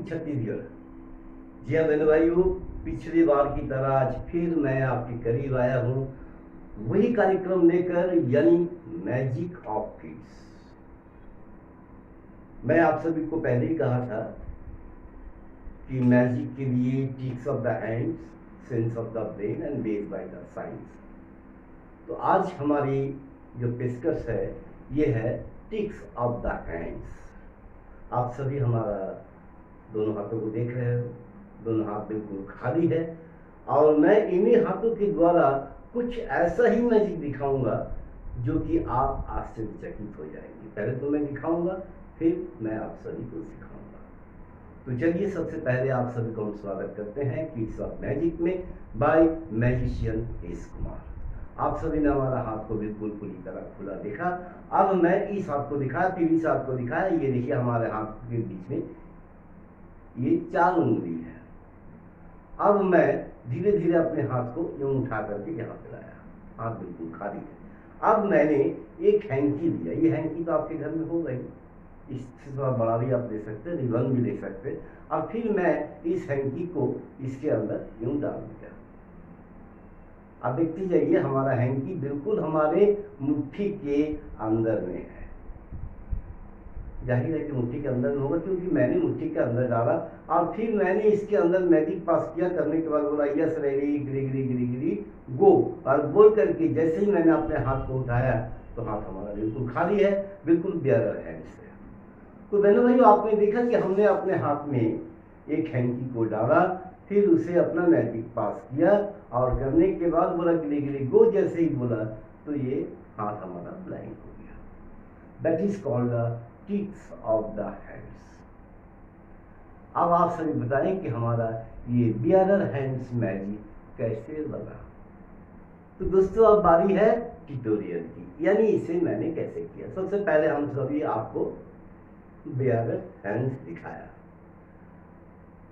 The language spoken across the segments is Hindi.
छत्तीसगढ़। जी हाँ बहनों भाइयों, पिछली बार की तरह आज फिर मैं आपके करीब आया हूँ वही कार्यक्रम लेकर, यानी मैजिक ऑफ किड्स। मैं आप सभी को पहले ही कहा था कि मैजिक के लिए tricks of the hands, sense of the brain and based by the science. तो आज हमारी जो पेशकश है ये है ट्रिक्स ऑफ द हैंड्स। आप सभी हमारा दोनों हाथों को देख रहे हो, दोनों हाथ बिल्कुल खाली है और मैं इन्हीं हाथों के द्वारा कुछ ऐसा ही मैजिक दिखाऊंगा जो कि आप आश्चर्यचकित हो जाएंगे। पहले तो मैं दिखाऊंगा, फिर मैं आप सभी को सिखाऊंगा। तो चलिए सबसे पहले आप सभी को हम स्वागत करते हैं किड्स ऑफ मैजिक में बाय मैजिशियन एस कुमार। आप सभी ने हमारा हाथ को बिल्कुल पूरी तरह खुला देखा। अब मैं इस हाथ को दिखाया, फिर इस हाथ को दिखाया। ये देखिए हमारे हाथ के बीच में ये 4 उंगली है। अब मैं धीरे धीरे अपने हाथ को यूं उठा करके यहाँ पे लाया, हाथ बिल्कुल खाली है। अब मैंने एक हैंकी लिया। ये हैंकी तो आपके घर में होगा ही, इससे थोड़ा बड़ा भी आप ले सकते हैं, रिबन भी ले सकते हैं। और फिर मैं इस हैंकी को इसके अंदर यूं डाल दिया। अब देखते जाइए हमारा हैंकी बिल्कुल हमारे मुट्ठी के अंदर में है। जाहिर है कि मुट्ठी के अंदर में होगा क्योंकि मैंने मुट्ठी के अंदर डाला और फिर मैंने इसके अंदर मैजिक पास किया। करने के बाद बोला यस रेडी गिरी गिरी गिरी गिरी गो, और बोल करके जैसे ही मैंने अपने हाथ को उठाया तो हाथ हमारा बिल्कुल खाली है, बिल्कुल बेयर हैंड से। तो बहनों भाइयों, आपने देखा कि हमने अपने हाथ में एक हैंकी को डाला, फिर उसे अपना मैजिक पास किया और करने के बाद बोला गिली गिली गो। जैसे ही बोला तो ये हाथ हमारा ब्लैंक हो गया। That is called the tricks of the hands. अब आप सभी बताएं कि हमारा ये बियरर हैंड्स मैजिक कैसे लगा। तो दोस्तों अब बारी है ट्यूटोरियल की, यानी इसे मैंने कैसे किया। सबसे पहले हम सभी आपको बियरर हैंड्स दिखाया।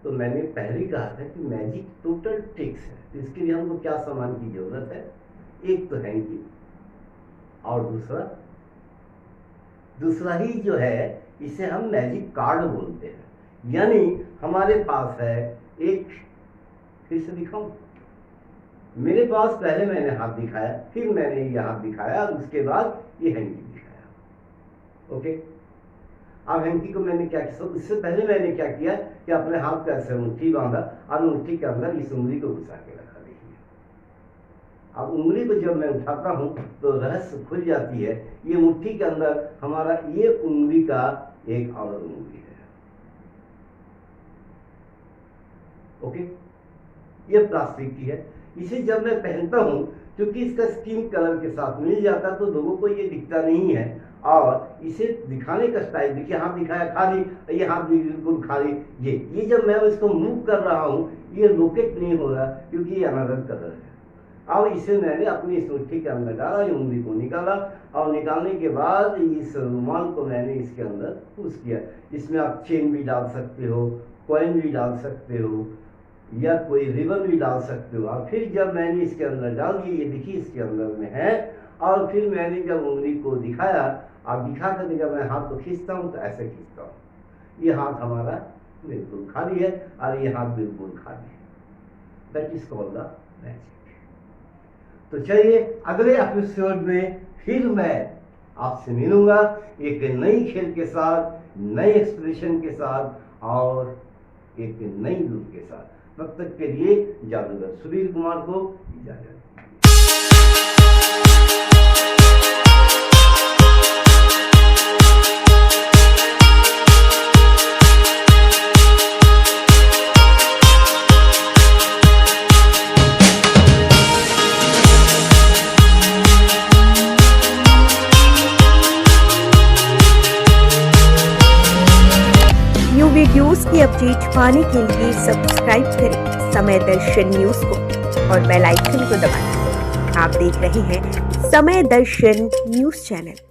तो मैंने पहले कहा था कि मैजिक टोटल ट्रिक्स है, तो इसके लिए हमको क्या सामान की जरूरत है। एक तो हैंकी और दूसरा ही जो है इसे हम मैजिक कार्ड बोलते हैं। यानी हमारे पास है एक, फिर से दिखाऊं, मेरे पास पहले मैंने हाथ दिखाया, फिर मैंने ये हाथ दिखाया और उसके बाद ये हैंकी दिखाया। ओके, अब हैंकी को मैंने क्या किया, इससे पहले मैंने क्या किया कि अपने हाथ को ऐसे मुट्ठी बांधा और मुट्ठी के अंदर इस उंगली को घुसा के रखा। देखिए अब उंगली को जब मैं उठाता हूं तो रहस्य खुल जाती है। ये मुट्ठी के अंदर हमारा ये उंगली का एक और उंगली है। ओके, ये प्लास्टिक की है। इसे जब मैं पहनता हूं, क्योंकि इसका स्किन कलर के साथ मिल जाता तो लोगों को ये दिखता नहीं है। और इसे दिखाने का स्टाइल देखिए, हाथ दिखाया खाली, ये हाथ बिल्कुल खाली। ये जब मैं इसको मूव कर रहा हूँ ये रोकेट नहीं हो रहा क्योंकि ये अनदर कलर है। अब इसे मैंने अपनी इस मुट्ठी के अंदर डाला, ये उंगली को निकाला और निकालने के बाद इस रुमाल को मैंने इसके अंदर पुश किया। इसमें आप चेन भी डाल सकते हो, कॉइन भी डाल सकते हो या कोई रिबन भी डाल सकते हो। और फिर जब मैंने इसके अंदर डाल दिया, ये देखिए इसके अंदर में है। और फिर मैंने जब उंगली को दिखाया, अब दिखा कर जब मैं हाथ को खींचता हूँ तो ऐसे खींचता हूँ, ये हाथ हमारा बिल्कुल खाली है और ये हाथ बिल्कुल खाली है। That is called the magic. तो चलिए अगले एपिसोड में फिर मैं आपसे मिलूंगा एक नई खेल के साथ, नए एक्सप्रेशन के साथ और एक नई लुक के साथ। तब तक के लिए जादूगर सुधीर कुमार को इजाजत। वीडियोस की अपडेट पाने के लिए सब्सक्राइब करें समय दर्शन न्यूज को और बेल आइकन को दबाएं। आप देख रहे हैं समय दर्शन न्यूज चैनल।